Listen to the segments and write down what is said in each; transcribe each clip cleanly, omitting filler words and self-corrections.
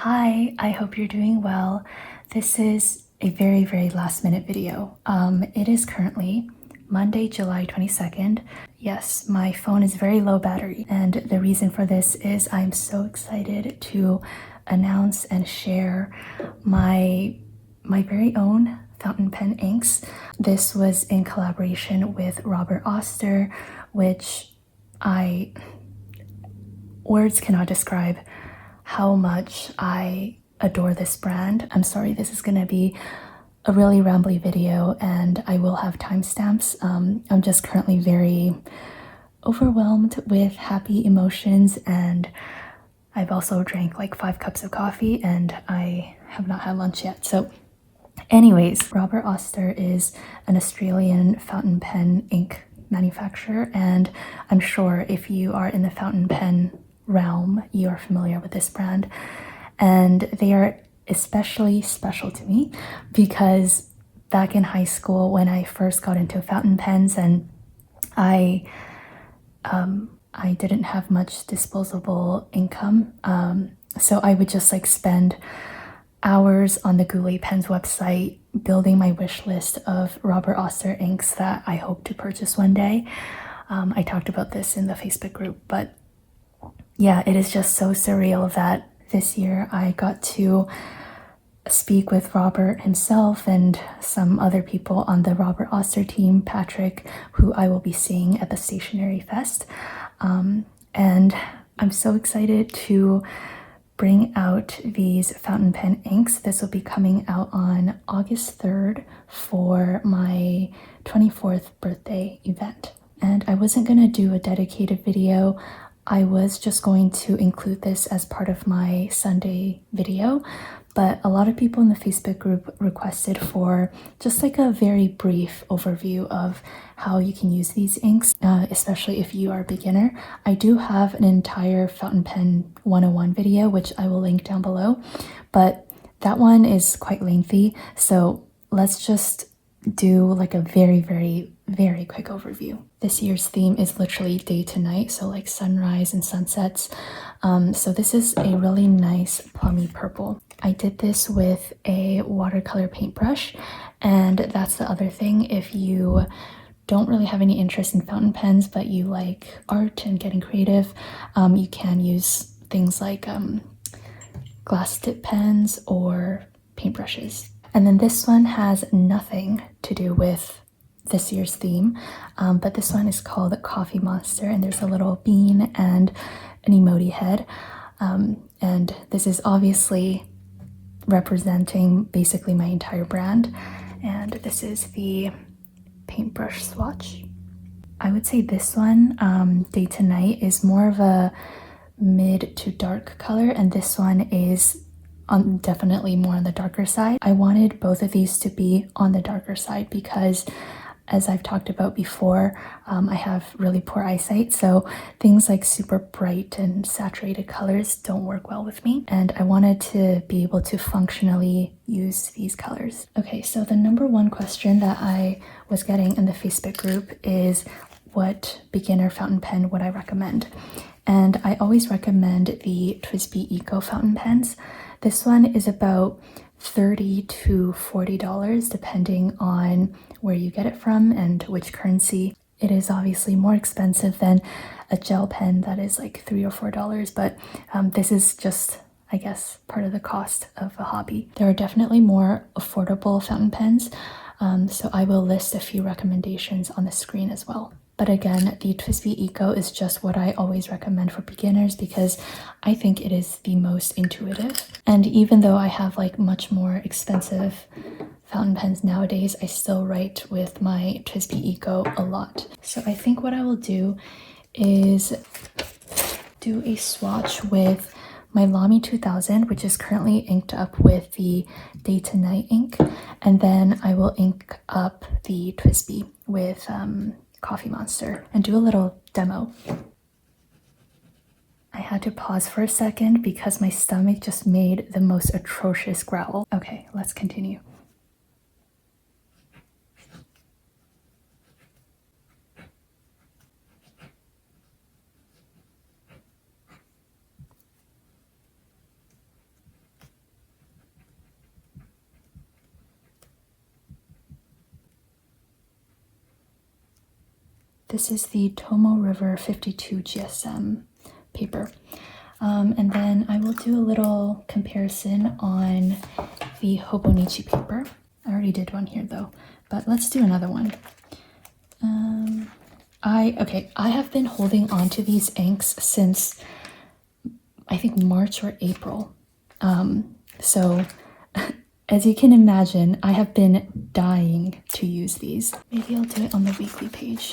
Hi, I hope you're doing well. This is a very last minute video. It is currently Monday, July 22nd. Yes, my phone is very low battery, and the reason for this is I'm so excited to announce and share my very own fountain pen inks. This was in collaboration with Robert Oster, which words cannot describe how much I adore this brand. I'm sorry, this is gonna be a really rambly video and I will have timestamps. I'm just currently very overwhelmed with happy emotions, and I've also drank like 5 cups of coffee and I have not had lunch yet. So anyways, Robert Oster is an Australian fountain pen ink manufacturer, and I'm sure if you are in the fountain pen realm, you are familiar with this brand. And they are especially special to me because back in high school when I first got into fountain pens, and I didn't have much disposable income, so I would just like spend hours on the ᴑɪᴜ website building my wish list of Robert Oster inks that I hope to purchase one day. I talked about this in the Facebook group, but yeah, it is just so surreal that this year I got to speak with Robert himself and some other people on the Robert Oster team, Patrick, who I will be seeing at the Stationery Fest. And I'm so excited to bring out these fountain pen inks. This will be coming out on August 3rd for my 24th birthday event. And I wasn't gonna do a dedicated video. I was just going to include this as part of my Sunday video, but a lot of people in the Facebook group requested for just like a very brief overview of how you can use these inks, especially if you are a beginner. I do have an entire fountain pen 101 video, which I will link down below, but that one is quite lengthy. So let's just do like a very quick overview. This year's theme is literally day to night, so like sunrise and sunsets. So this is a really nice plummy purple. I did this with a watercolor paintbrush, and that's the other thing. If you don't really have any interest in fountain pens, but you like art and getting creative, you can use things like glass tip pens or paintbrushes. And then this one has nothing to do with this year's theme, but this one is called TheCoffeeMonsterzCO, and there's a little bean and an emoji head. And this is obviously representing basically my entire brand. And this is the paintbrush swatch. I would say this one, Day to Night, is more of a mid to dark color, and this one is definitely more on the darker side. I wanted both of these to be on the darker side because, as I've talked about before, I have really poor eyesight, so things like super bright and saturated colors don't work well with me, and I wanted to be able to functionally use these colors. Okay, so the number one question that I was getting in the Facebook group is what beginner fountain pen would I recommend? And I always recommend the TWSBI Eco fountain pens. This one is about $30 to $40 depending on where you get it from and which currency. It is obviously more expensive than a gel pen that is like $3 or $4, but this is just, I guess, part of the cost of a hobby. There are definitely more affordable fountain pens, so I will list a few recommendations on the screen as well. But again, the TWSBI Eco is just what I always recommend for beginners because I think it is the most intuitive. And even though I have like much more expensive fountain pens nowadays, I still write with my TWSBI Eco a lot. So I think what I will do is do a swatch with my Lamy 2000, which is currently inked up with the Day to Night ink, and then I will ink up the TWSBI with Coffee Monster and do a little demo. I had to pause for a second because my stomach just made the most atrocious growl. Okay, let's continue. This is the Tomoe River 52 GSM paper. And then I will do a little comparison on the Hobonichi paper. I already did one here though, but let's do another one. I have been holding on to these inks since I think March or April. So as you can imagine, I have been dying to use these. Maybe I'll do it on the weekly page.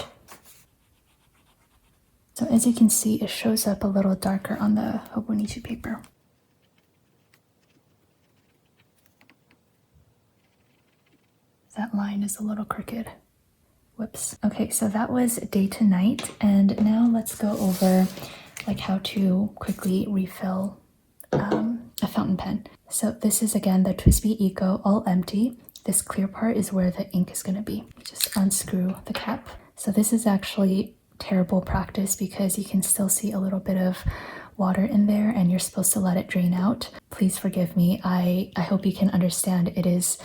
So as you can see, it shows up a little darker on the Hobonichi paper. That line is a little crooked. Whoops. Okay, so that was day to night, and now let's go over like how to quickly refill a fountain pen. So this is again the TWSBI Eco all empty. This clear part is where the ink is going to be. Just unscrew the cap. So this is actually terrible practice because you can still see a little bit of water in there and you're supposed to let it drain out. Please forgive me. I hope you can understand it is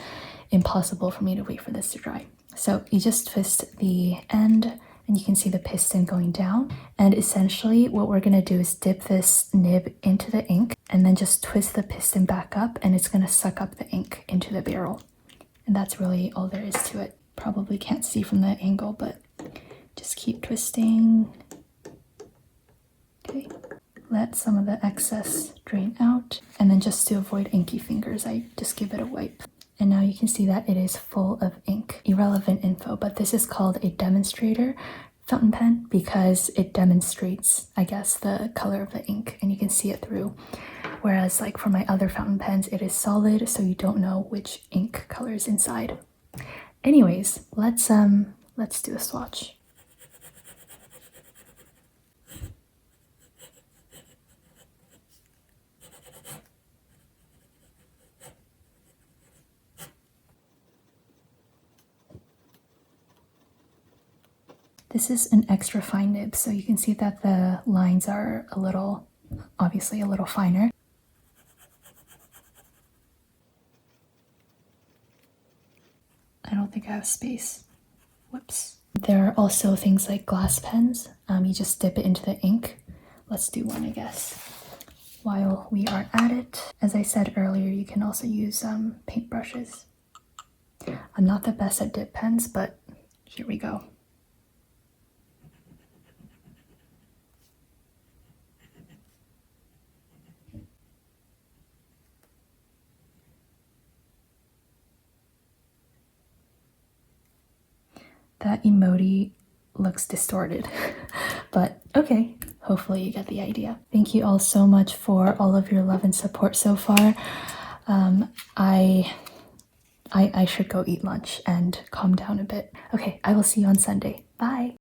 impossible for me to wait for this to dry. So you just twist the end and you can see the piston going down. And essentially what we're gonna do is dip this nib into the ink and then just twist the piston back up and it's gonna suck up the ink into the barrel. And that's really all there is to it. Probably can't see from the angle, but just keep twisting. Okay, let some of the excess drain out. And then just to avoid inky fingers, I just give it a wipe. And now you can see that it is full of ink. Irrelevant info, but this is called a demonstrator fountain pen because it demonstrates, I guess, the color of the ink and you can see it through. Whereas like for my other fountain pens, it is solid, so you don't know which ink color is inside. Anyways, let's do a swatch. This is an extra fine nib, so you can see that the lines are a little, obviously a little finer. I don't think I have space. Whoops. There are also things like glass pens. You just dip it into the ink. Let's do one, I guess. While we are at it, as I said earlier, you can also use paint brushes. I'm not the best at dip pens, but here we go. That emoji looks distorted, but okay, hopefully you get the idea. Thank you all so much for all of your love and support so far. I should go eat lunch and calm down a bit. Okay, I will see you on Sunday. Bye!